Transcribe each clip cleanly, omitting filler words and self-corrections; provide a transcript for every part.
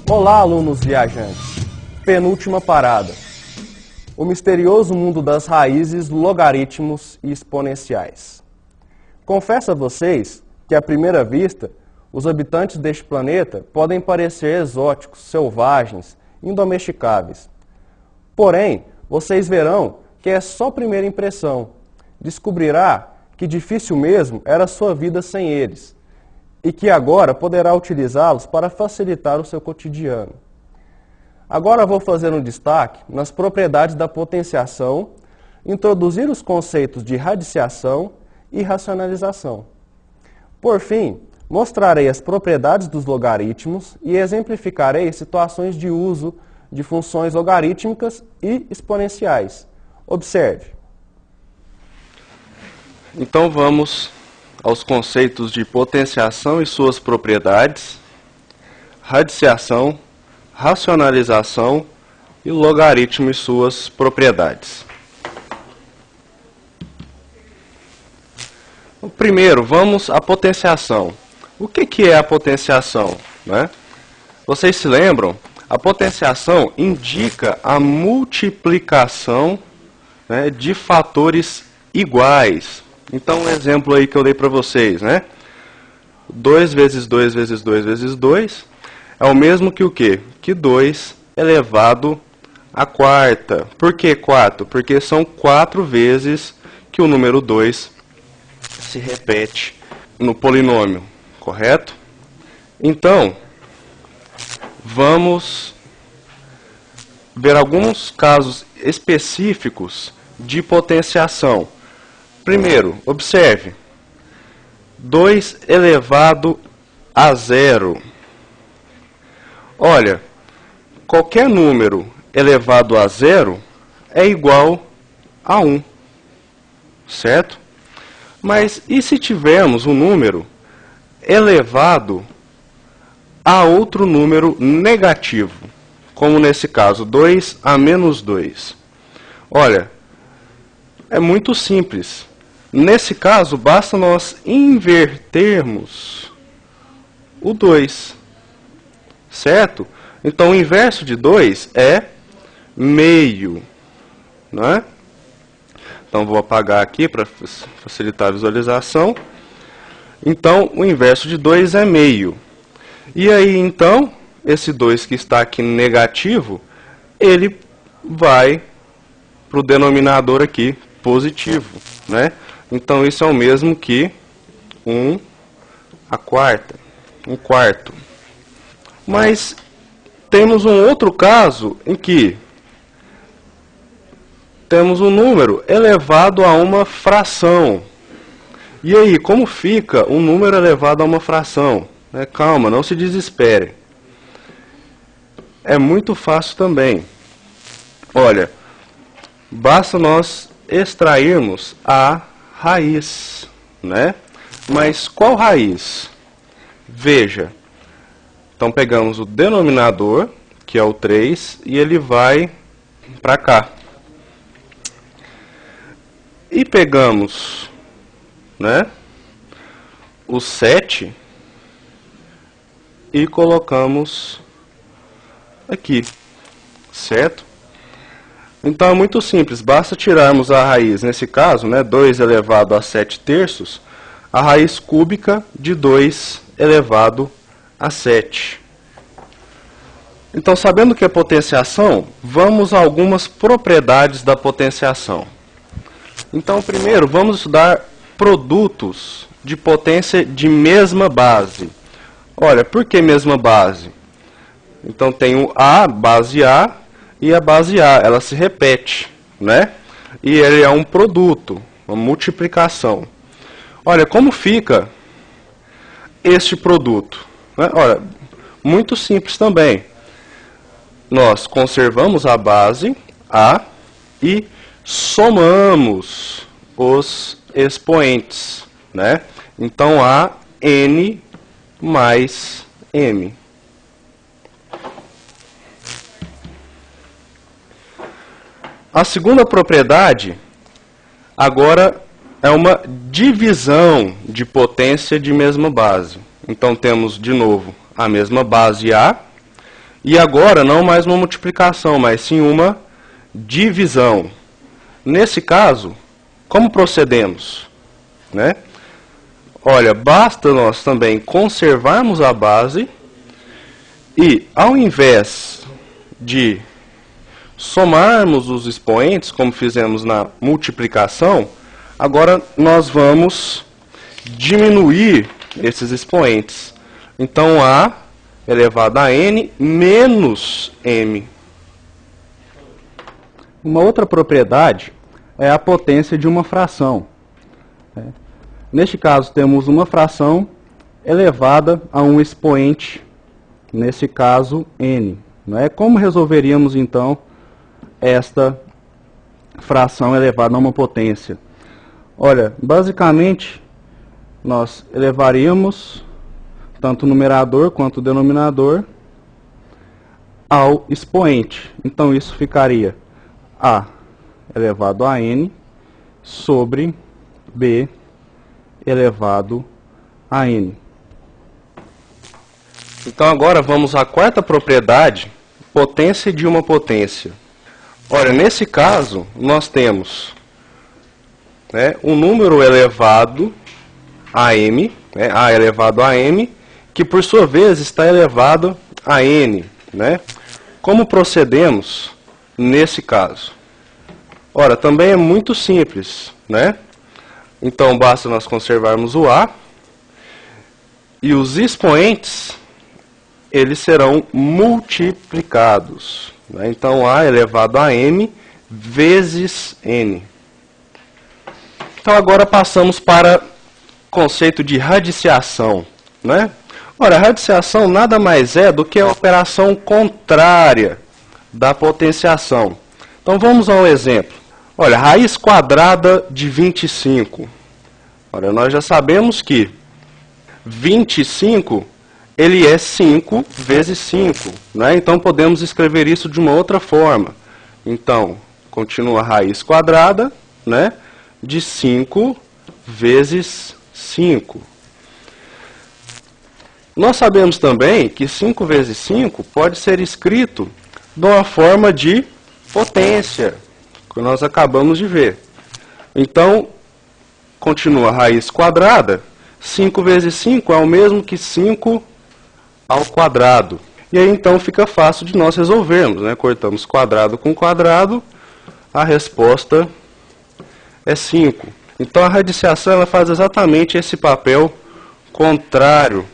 Olá, alunos viajantes. Penúltima parada. O misterioso mundo das raízes, logaritmos e exponenciais. Confesso a vocês que, à primeira vista, os habitantes deste planeta podem parecer exóticos, selvagens, indomesticáveis. Porém, vocês verão que é só primeira impressão. Descobrirá que difícil mesmo era sua vida sem eles e que agora poderá utilizá-los para facilitar o seu cotidiano. Agora vou fazer um destaque nas propriedades da potenciação, introduzir os conceitos de radiciação e racionalização. Por fim, mostrarei as propriedades dos logaritmos e exemplificarei situações de uso de funções logarítmicas e exponenciais. Observe. Então vamos aos conceitos de potenciação e suas propriedades, radiciação, racionalização e logaritmo e suas propriedades. Primeiro, vamos à potenciação. O que é a potenciação, né? Vocês se lembram? A potenciação indica a multiplicação, né, de fatores iguais. Então, um exemplo aí que eu dei para vocês, né? 2 vezes 2 vezes 2 vezes 2 é o mesmo que o quê? Que 2 elevado à quarta. Por que 4? Porque são 4 vezes que o número 2 se repete no polinômio, correto? Então, vamos ver alguns casos específicos de potenciação. Primeiro, observe, 2 elevado a 0. Olha, qualquer número elevado a 0 é igual a 1, certo? Mas e se tivermos um número elevado a outro número negativo, como nesse caso, 2 a menos 2? Olha, é muito simples. Nesse caso, basta nós invertermos o 2, certo? Então, o inverso de 2 é meio, não é? Então, vou apagar aqui para facilitar a visualização. Então, o inverso de 2 é meio. E aí, então, esse 2 que está aqui negativo, ele vai para o denominador aqui positivo, né? Então, isso é o mesmo que 1 à quarta, 1 quarto. Mas temos um outro caso em que temos um número elevado a uma fração. E aí, como fica um número elevado a uma fração? Calma, não se desespere. É muito fácil também. Olha, basta nós extrairmos a raiz, né? Mas qual raiz? Veja, então pegamos o denominador, que é o 3, e ele vai para cá. E pegamos, né, o 7 e colocamos aqui, certo? Então é muito simples, basta tirarmos a raiz, nesse caso, né, 2 elevado a 7 terços, a raiz cúbica de 2 elevado a 7. Então, sabendo o que é potenciação, vamos a algumas propriedades da potenciação. Então, primeiro, vamos estudar produtos de potência de mesma base. Olha, por que mesma base? Então, tem o A, base A, e a base A, ela se repete, né? E ele é um produto, uma multiplicação. Olha, como fica este produto? Olha, muito simples também. Nós conservamos a base A e somamos os expoentes, né? Então, A, N mais M. A segunda propriedade, agora, é uma divisão de potência de mesma base. Então, temos, de novo, a mesma base A, E agora não mais uma multiplicação, mas sim uma divisão. Nesse caso, como procedemos? Né? Olha, basta nós também conservarmos a base e, ao invés de somarmos os expoentes, como fizemos na multiplicação, agora nós vamos diminuir esses expoentes. Então, A elevado a N menos M. Uma outra propriedade é a potência de uma fração. Neste caso, temos uma fração elevada a um expoente, nesse caso, N. Como resolveríamos, então, esta fração elevada a uma potência? Olha, basicamente, nós elevaríamos tanto o numerador quanto o denominador ao expoente. Então, isso ficaria A elevado a N sobre B elevado a N. Então, agora vamos à quarta propriedade, potência de uma potência. Olha, nesse caso, nós temos um número elevado a M, A elevado a M, que por sua vez está elevado a N. Como procedemos nesse caso? Ora, também é muito simples. Então, basta nós conservarmos o A, e os expoentes, eles serão multiplicados. Então, A elevado a M vezes N. Então, agora passamos para o conceito de radiciação. Ora, a radiciação nada mais é do que a operação contrária da potenciação. Então, vamos ao exemplo. Olha, raiz quadrada de 25. Olha, nós já sabemos que 25, ele é 5 vezes 5. Então, podemos escrever isso de uma outra forma. Então, continua a raiz quadrada de 5 vezes 5. Nós sabemos também que 5 vezes 5 pode ser escrito de uma forma de potência, que nós acabamos de ver. Então, continua a raiz quadrada. 5 vezes 5 é o mesmo que 5 ao quadrado. E aí, então, fica fácil de nós resolvermos. Cortamos quadrado com quadrado, a resposta é 5. Então, a radiciação ela faz exatamente esse papel contrário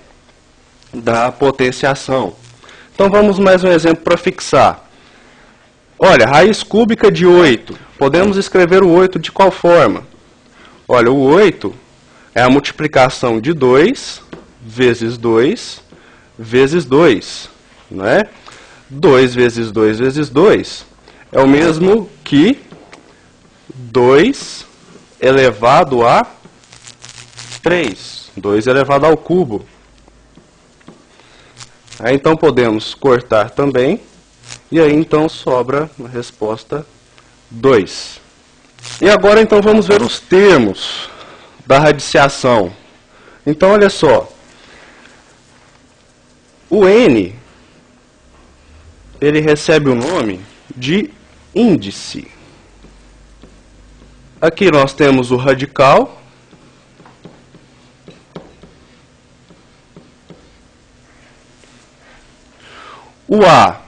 da potenciação. Então, vamos mais um exemplo para fixar. Olha, raiz cúbica de 8. Podemos escrever o 8 de qual forma? Olha, o 8 é a multiplicação de 2 vezes 2 vezes 2. 2 vezes 2 vezes 2 é o mesmo que 2 elevado a 3. 2 elevado ao cubo. Então, podemos cortar também. E aí, então, sobra a resposta 2. E agora, então, vamos ver os termos da radiciação. Então, olha só. O N, ele recebe o nome de índice. Aqui nós temos o radical. O A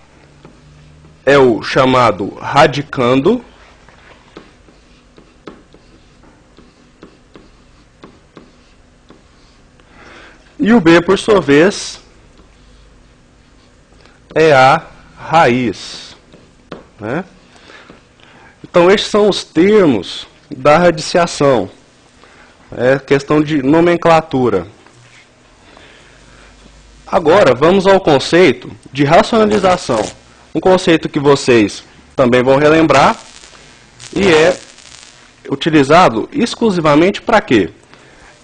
é o chamado radicando. E o B, por sua vez, é a raiz. Então, estes são os termos da radiciação. É questão de nomenclatura. Agora, vamos ao conceito de racionalização. Um conceito que vocês também vão relembrar e é utilizado exclusivamente para quê?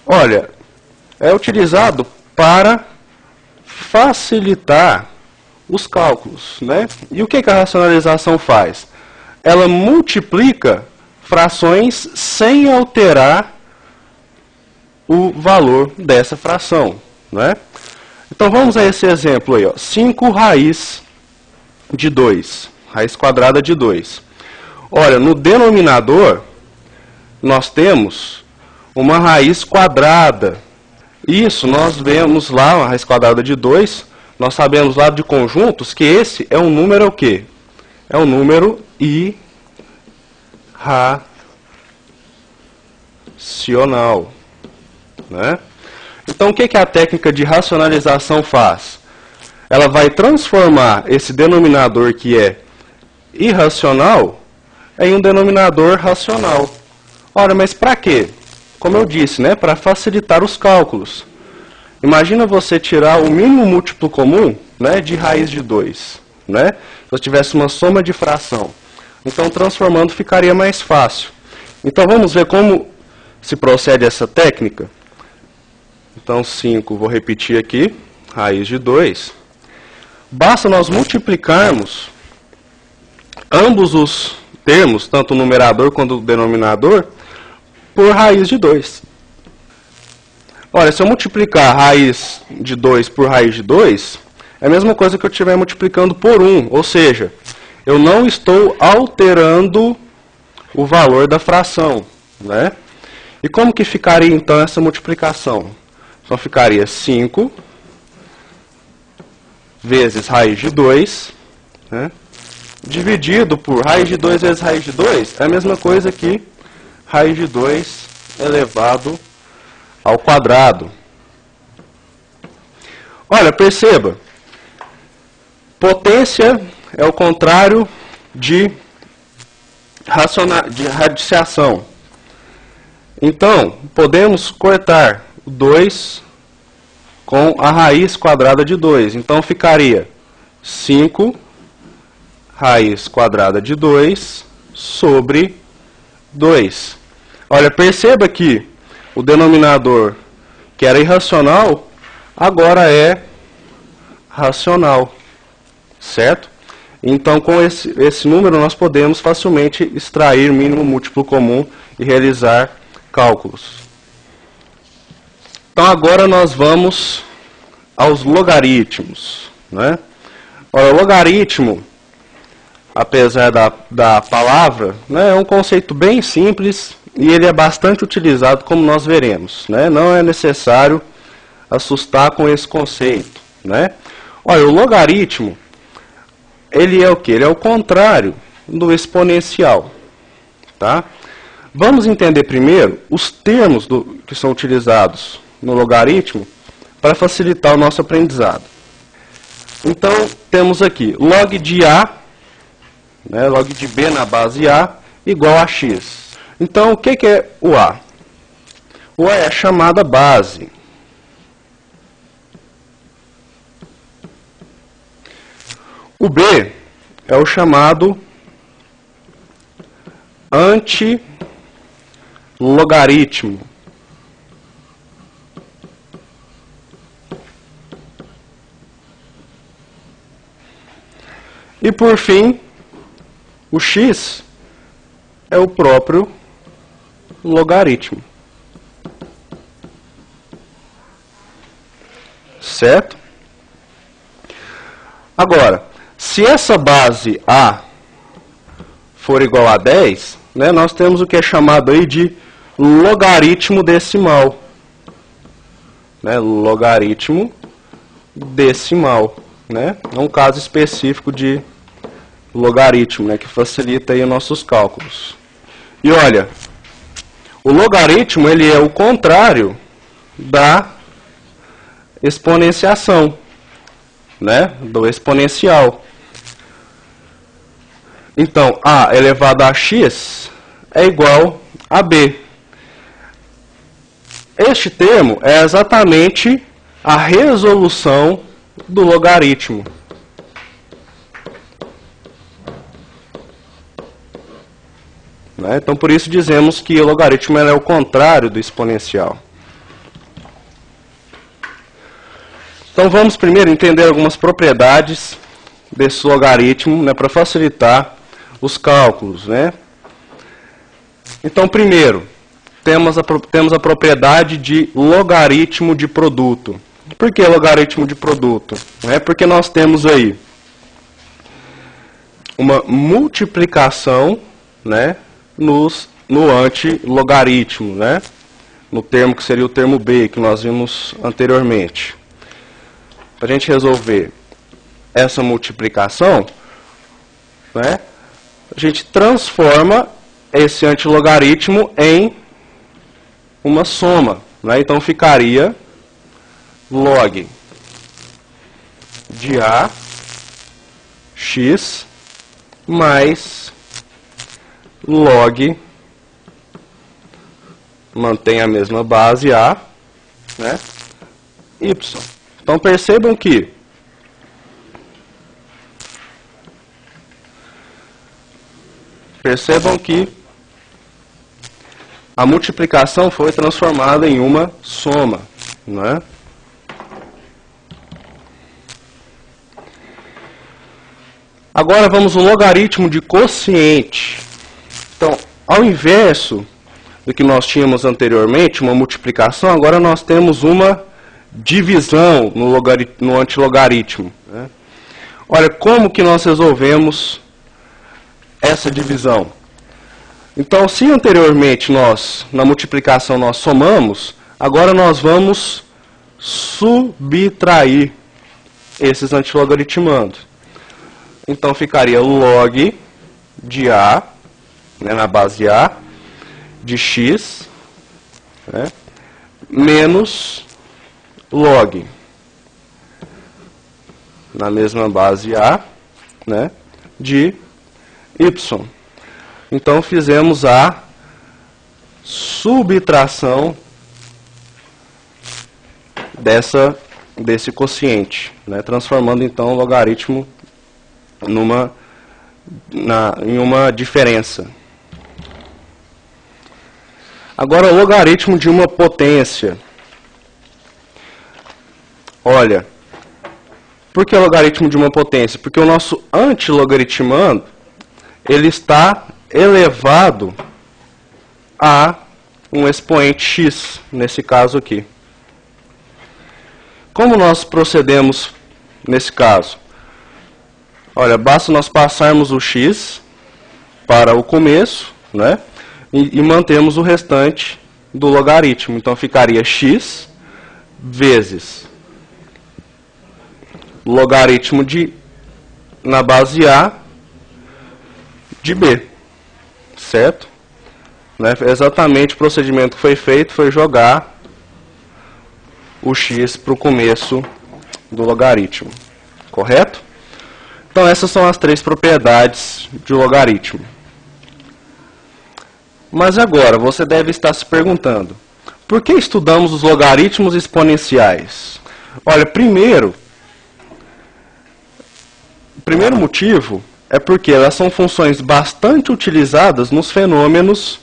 Olha, é utilizado para facilitar os cálculos. E o que a racionalização faz? Ela multiplica frações sem alterar o valor dessa fração. Então, vamos a esse exemplo aí. 5 raiz de 2. Raiz quadrada de 2. Olha, no denominador, nós temos uma raiz quadrada. Isso, nós vemos lá, uma raiz quadrada de 2. Nós sabemos lá de conjuntos que esse é um número o quê? É um número irracional. Né? Então, o que a técnica de racionalização faz? Ela vai transformar esse denominador que é irracional em um denominador racional. Ora, mas para quê? Como eu disse, né, para facilitar os cálculos. Imagina você tirar o mínimo múltiplo comum, né, de raiz de 2. Né? Se eu tivesse uma soma de fração. Então, transformando ficaria mais fácil. Então, vamos ver como se procede essa técnica. Então, 5, vou repetir aqui, raiz de 2. Basta nós multiplicarmos ambos os termos, tanto o numerador quanto o denominador, por raiz de 2. Olha, se eu multiplicar raiz de 2 por raiz de 2, é a mesma coisa que eu estiver multiplicando por 1, ou seja, eu não estou alterando o valor da fração. Né? E como que ficaria então essa multiplicação? Então ficaria 5 vezes raiz de 2, né? Dividido por raiz de 2 vezes raiz de 2, é a mesma coisa que raiz de 2 elevado ao quadrado. Olha, perceba, potência é o contrário de radiciação. Então, podemos cortar o 2 com a raiz quadrada de 2. Então, ficaria 5 raiz quadrada de 2 sobre 2. Olha, perceba que o denominador, que era irracional, agora é racional. Certo? Então, com esse número, nós podemos facilmente extrair mínimo múltiplo comum e realizar cálculos. Então, agora nós vamos aos logaritmos. Né? Ora, o logaritmo, apesar da palavra, né, é um conceito bem simples e ele é bastante utilizado, como nós veremos. Né? Não é necessário assustar com esse conceito. Né? Olha, o logaritmo, ele é o quê? Ele é o contrário do exponencial. Tá? Vamos entender primeiro os termos que são utilizados no logaritmo para facilitar o nosso aprendizado. Então, temos aqui log de A, né, log de B na base A, igual a x. Então, o que é o A? O A é a chamada base. O B é o chamado antilogaritmo. E por fim, o x é o próprio logaritmo. Certo? Agora, se essa base A for igual a 10, né, nós temos o que é chamado aí de logaritmo decimal. Né, logaritmo decimal. Né, é um caso específico de logaritmo, né, que facilita aí os nossos cálculos. E olha, o logaritmo ele é o contrário da exponenciação, né, do exponencial. Então, A elevado a x é igual a B. Este termo é exatamente a resolução do logaritmo. Né? Então, por isso dizemos que o logaritmo é o contrário do exponencial. Então, vamos primeiro entender algumas propriedades desse logaritmo, né, para facilitar os cálculos. Né? Então, primeiro, temos a propriedade de logaritmo de produto. Por que logaritmo de produto? É porque nós temos aí uma multiplicação, né, no antilogaritmo, né, no termo que seria o termo B, que nós vimos anteriormente. Para a gente resolver essa multiplicação, né, a gente transforma esse antilogaritmo em uma soma, né? Então ficaria log de A x mais log, mantém a mesma base A, né, y. Então percebam que a multiplicação foi transformada em uma soma, né? Agora vamos ao logaritmo de quociente. Então, ao inverso do que nós tínhamos anteriormente, uma multiplicação, agora nós temos uma divisão no antilogaritmo, né? Olha, como que nós resolvemos essa divisão? Então, se anteriormente na multiplicação nós somamos, agora nós vamos subtrair esses antilogaritmandos. Então ficaria log de A, né, na base A, de x, né, menos log, na mesma base A, né, de y. Então fizemos a subtração desse quociente, né, transformando então o logaritmo em uma diferença. Agora, o logaritmo de uma potência. Olha, por que o logaritmo de uma potência? Porque o nosso antilogaritmando, ele está elevado a um expoente x, nesse caso aqui. Como nós procedemos nesse caso? Olha, basta nós passarmos o x para o começo, né, e mantemos o restante do logaritmo. Então ficaria x vezes logaritmo na base A de B, certo? Né? Exatamente o procedimento que foi feito foi jogar o x para o começo do logaritmo, correto? Então essas são as três propriedades de logaritmo. Mas agora você deve estar se perguntando, por que estudamos os logaritmos exponenciais? Olha, o primeiro motivo é porque elas são funções bastante utilizadas nos fenômenos,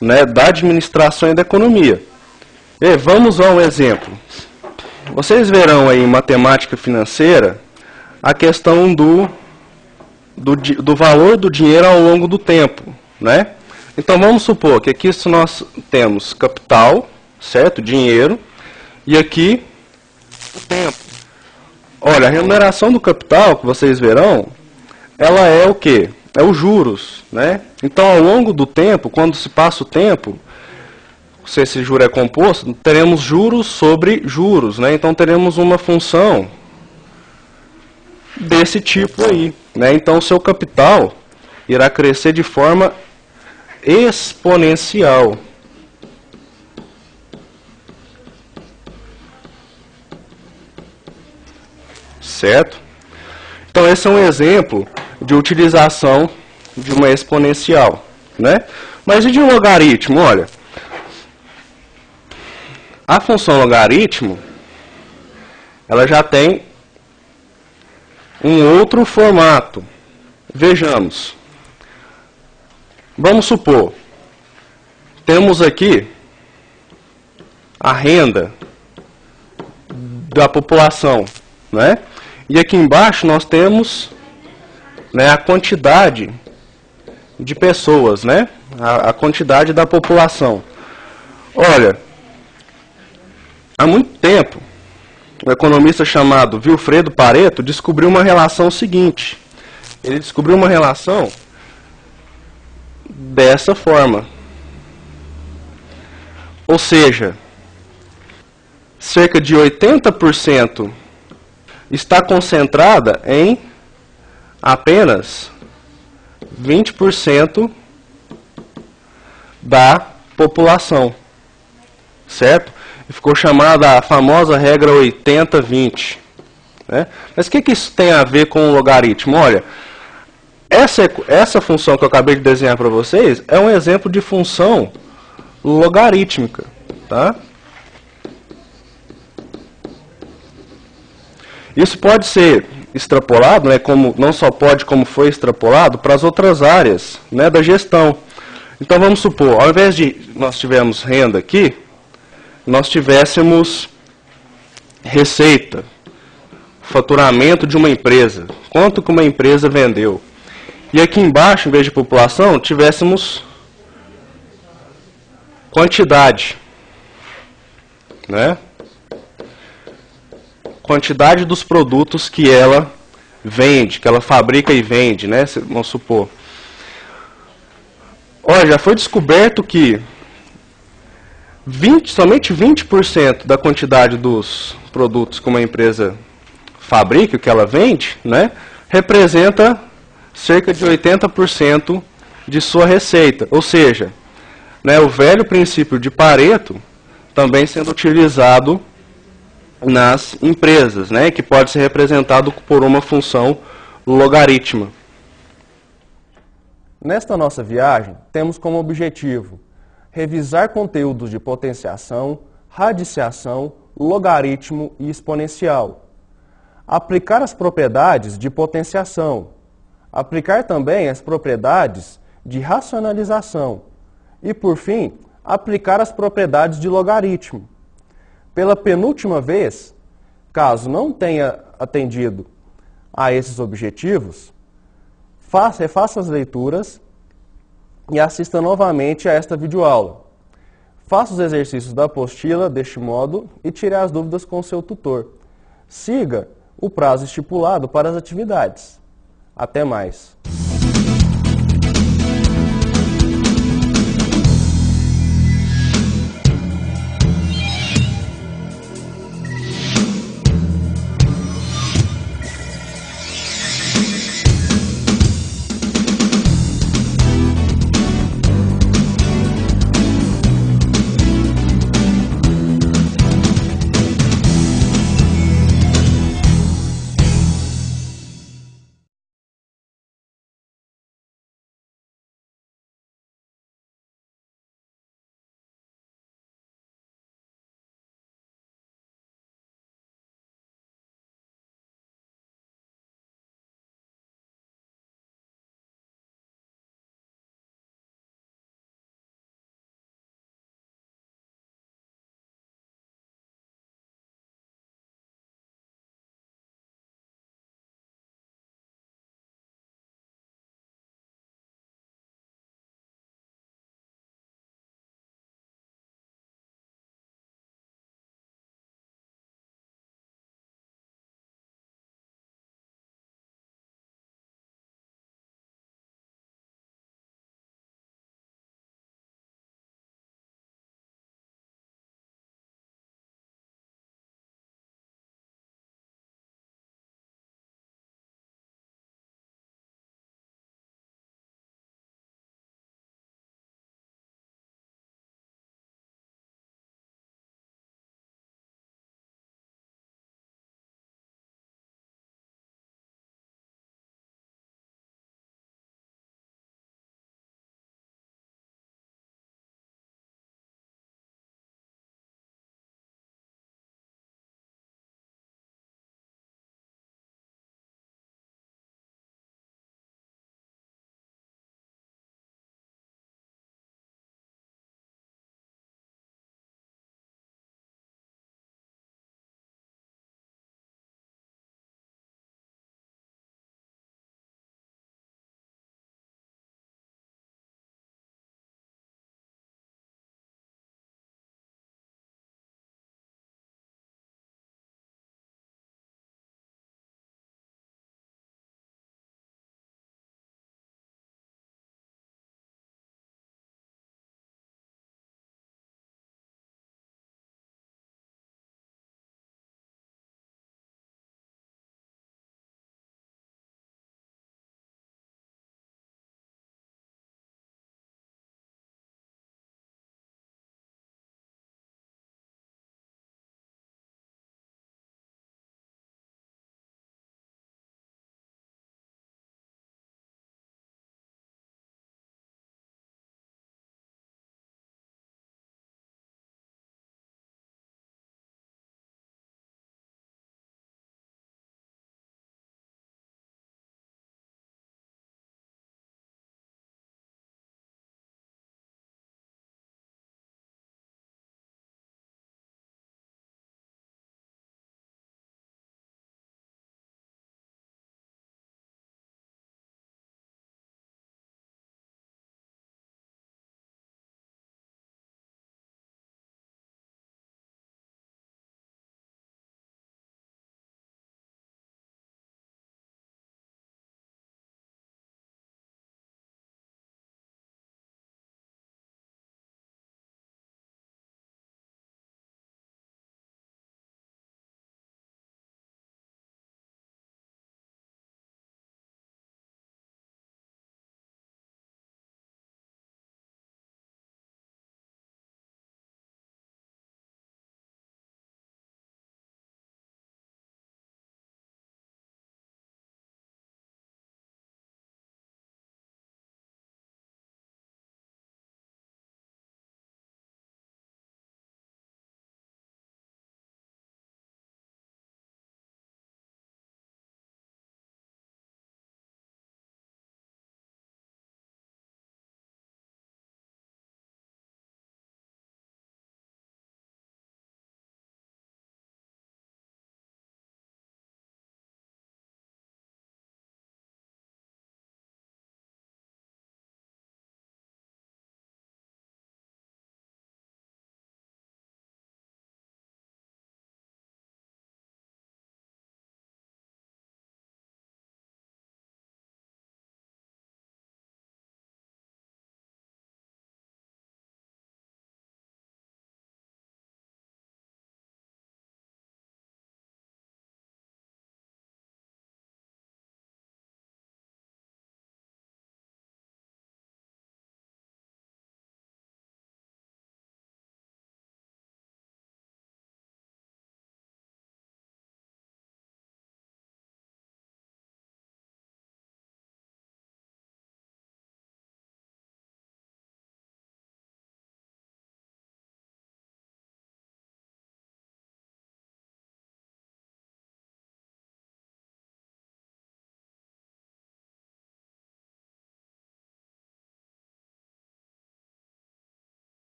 né, da administração e da economia. E vamos a um exemplo. Vocês verão aí em matemática financeira a questão do valor do dinheiro ao longo do tempo, né? Então vamos supor que aqui nós temos capital, certo? Dinheiro, e aqui o tempo. Olha, a remuneração do capital, que vocês verão, ela é o quê? É os juros, né? Então, ao longo do tempo, quando se passa o tempo, se esse juro é composto, teremos juros sobre juros, né? Então, teremos uma função desse tipo aí, né? Então, o seu capital irá crescer de forma exponencial. Certo? Então, esse é um exemplo de utilização de uma exponencial, né? Mas e de um logaritmo? Olha, a função logaritmo, ela já tem um outro formato. Vejamos. Vamos supor, temos aqui a renda da população, né? E aqui embaixo nós temos, né, a quantidade de pessoas, né? A quantidade da população. Olha, há muito tempo, um economista chamado Vilfredo Pareto descobriu uma relação seguinte. Ele descobriu uma relação dessa forma. Ou seja, cerca de 80% está concentrada em apenas 20% da população, certo? E ficou chamada a famosa regra 80-20. Né? Mas o que isso tem a ver com o logaritmo? Olha, essa função que eu acabei de desenhar para vocês é um exemplo de função logarítmica. Tá? Isso pode ser extrapolado, né, como, não só pode, como foi extrapolado, para as outras áreas, né, da gestão. Então vamos supor, ao invés de nós tivermos renda aqui, nós tivéssemos receita, faturamento de uma empresa, quanto que uma empresa vendeu. E aqui embaixo, em vez de população, tivéssemos quantidade, né? Quantidade dos produtos que ela vende, que ela fabrica e vende, né? Vamos supor. Olha, já foi descoberto que somente 20% da quantidade dos produtos que uma empresa fabrica, que ela vende, né, representa cerca de 80% de sua receita. Ou seja, né, o velho princípio de Pareto também sendo utilizado nas empresas, né, que pode ser representado por uma função logarítmica. Nesta nossa viagem, temos como objetivo revisar conteúdos de potenciação, radiciação, logaritmo e exponencial. Aplicar as propriedades de potenciação. Aplicar também as propriedades de racionalização. E, por fim, aplicar as propriedades de logaritmo. Pela penúltima vez, caso não tenha atendido a esses objetivos, refaça as leituras e assista novamente a esta videoaula. Faça os exercícios da apostila deste modo e tire as dúvidas com o seu tutor. Siga o prazo estipulado para as atividades. Até mais!